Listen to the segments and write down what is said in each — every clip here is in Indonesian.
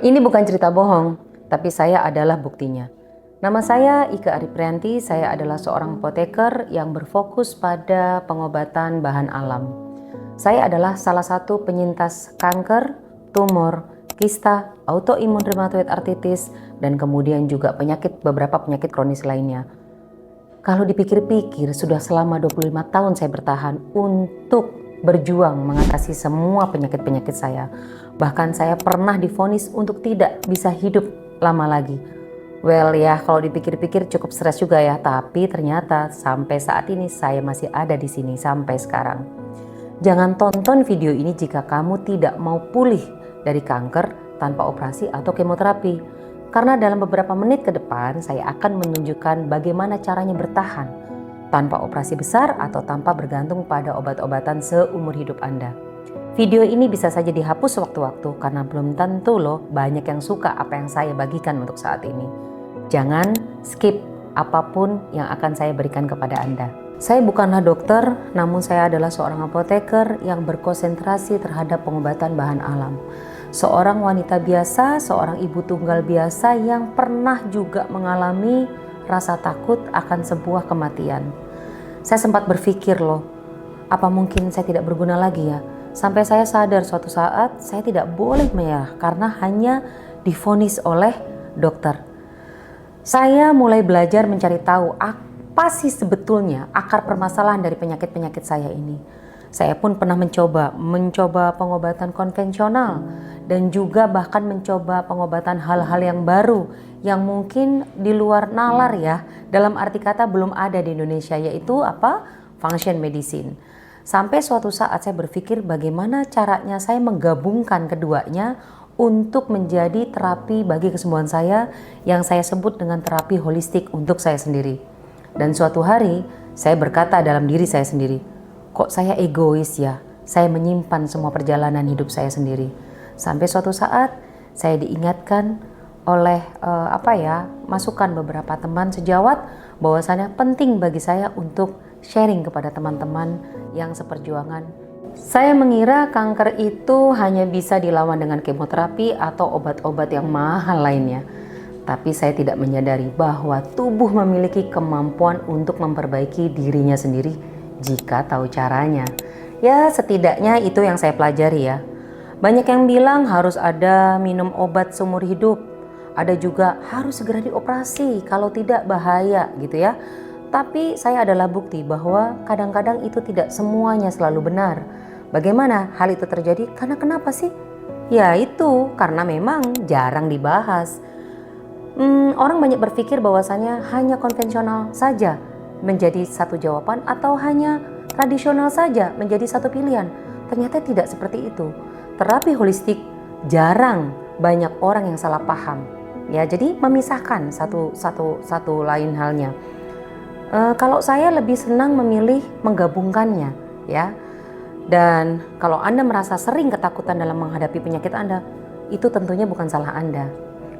Ini bukan cerita bohong, tapi saya adalah buktinya. Nama saya Ika Ariprianti, saya adalah seorang apoteker yang berfokus pada pengobatan bahan alam. Saya adalah salah satu penyintas kanker, tumor, kista, autoimun rheumatoid arthritis, dan kemudian juga beberapa penyakit kronis lainnya. Kalau dipikir-pikir, sudah selama 25 tahun saya bertahan untuk berjuang mengatasi semua penyakit-penyakit saya. Bahkan saya pernah divonis untuk tidak bisa hidup lama lagi. Well ya, kalau dipikir-pikir cukup stres juga ya, tapi ternyata sampai saat ini saya masih ada di sini sampai sekarang. Jangan tonton video ini jika kamu tidak mau pulih dari kanker tanpa operasi atau kemoterapi. Karena dalam beberapa menit ke depan saya akan menunjukkan bagaimana caranya bertahan tanpa operasi besar atau tanpa bergantung pada obat-obatan seumur hidup Anda. Video ini bisa saja dihapus sewaktu-waktu karena belum tentu loh banyak yang suka apa yang saya bagikan untuk saat ini. Jangan skip apapun yang akan saya berikan kepada Anda. Saya bukanlah dokter, namun saya adalah seorang apoteker yang berkonsentrasi terhadap pengobatan bahan alam. Seorang wanita biasa, seorang ibu tunggal biasa yang pernah juga mengalami rasa takut akan sebuah kematian. Saya sempat berpikir loh, apa mungkin saya tidak berguna lagi ya? Sampai saya sadar suatu saat saya tidak boleh menyerah karena hanya divonis oleh dokter. Saya mulai belajar mencari tahu apa sih sebetulnya akar permasalahan dari penyakit-penyakit saya ini. Saya pun pernah mencoba pengobatan konvensional dan juga bahkan mencoba pengobatan hal-hal yang baru yang mungkin di luar nalar ya, dalam arti kata belum ada di Indonesia, yaitu apa? Function medicine. Sampai suatu saat saya berpikir bagaimana caranya saya menggabungkan keduanya untuk menjadi terapi bagi kesembuhan saya yang saya sebut dengan terapi holistik untuk saya sendiri. Dan suatu hari saya berkata dalam diri saya sendiri, kok saya egois ya, saya menyimpan semua perjalanan hidup saya sendiri. Sampai suatu saat saya diingatkan oleh masukan beberapa teman sejawat bahwasannya penting bagi saya untuk sharing kepada teman-teman yang seperjuangan. Saya mengira kanker itu hanya bisa dilawan dengan kemoterapi atau obat-obat yang mahal lainnya. Tapi saya tidak menyadari bahwa tubuh memiliki kemampuan untuk memperbaiki dirinya sendiri jika tahu caranya. Ya, setidaknya itu yang saya pelajari ya. Banyak yang bilang harus ada minum obat seumur hidup. Ada juga harus segera dioperasi, kalau tidak bahaya gitu ya. Tapi saya adalah bukti bahwa kadang-kadang itu tidak semuanya selalu benar. Bagaimana hal itu terjadi? Karena kenapa sih? Ya itu, karena memang jarang dibahas. Orang banyak berpikir bahwasanya hanya konvensional saja menjadi satu jawaban atau hanya tradisional saja menjadi satu pilihan. Ternyata tidak seperti itu. Terapi holistik jarang banyak orang yang salah paham. Ya, jadi memisahkan satu lain halnya. Kalau saya lebih senang memilih menggabungkannya, ya. Dan kalau Anda merasa sering ketakutan dalam menghadapi penyakit Anda, itu tentunya bukan salah Anda.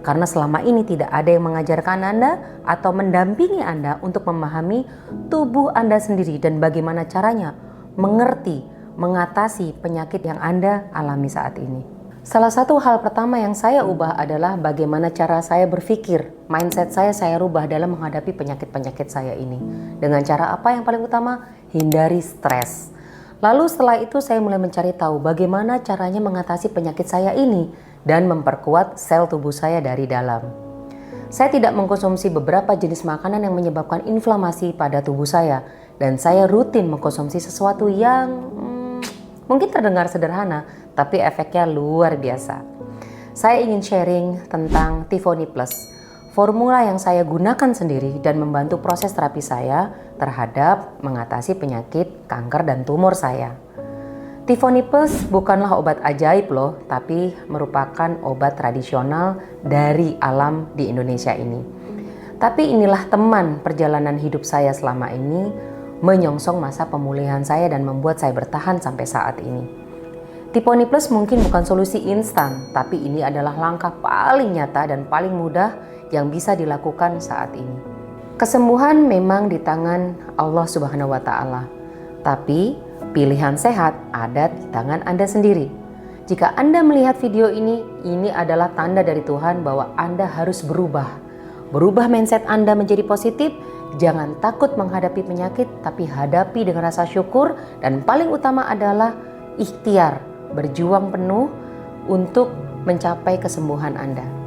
Karena selama ini tidak ada yang mengajarkan Anda atau mendampingi Anda untuk memahami tubuh Anda sendiri dan bagaimana caranya mengerti, mengatasi penyakit yang Anda alami saat ini. Salah satu hal pertama yang saya ubah adalah bagaimana cara saya berpikir. Mindset saya rubah dalam menghadapi penyakit-penyakit saya ini. Dengan cara apa yang paling utama? Hindari stres. Lalu setelah itu saya mulai mencari tahu bagaimana caranya mengatasi penyakit saya ini dan memperkuat sel tubuh saya dari dalam. Saya tidak mengkonsumsi beberapa jenis makanan yang menyebabkan inflamasi pada tubuh saya, dan saya rutin mengkonsumsi sesuatu yang mungkin terdengar sederhana, tapi efeknya luar biasa. Saya ingin sharing tentang Tivoni Plus, formula yang saya gunakan sendiri dan membantu proses terapi saya terhadap mengatasi penyakit kanker dan tumor saya. Tivoni Plus bukanlah obat ajaib loh, tapi merupakan obat tradisional dari alam di Indonesia ini. Tapi inilah teman perjalanan hidup saya selama ini, menyongsong masa pemulihan saya dan membuat saya bertahan sampai saat ini. Tivoni Plus mungkin bukan solusi instan, tapi ini adalah langkah paling nyata dan paling mudah yang bisa dilakukan saat ini. Kesembuhan memang di tangan Allah Subhanahu wa Ta'ala, tapi pilihan sehat ada di tangan Anda sendiri. Jika Anda melihat video ini adalah tanda dari Tuhan bahwa Anda harus berubah. Berubah mindset Anda menjadi positif, jangan takut menghadapi penyakit, tapi hadapi dengan rasa syukur, dan paling utama adalah ikhtiar, berjuang penuh untuk mencapai kesembuhan Anda.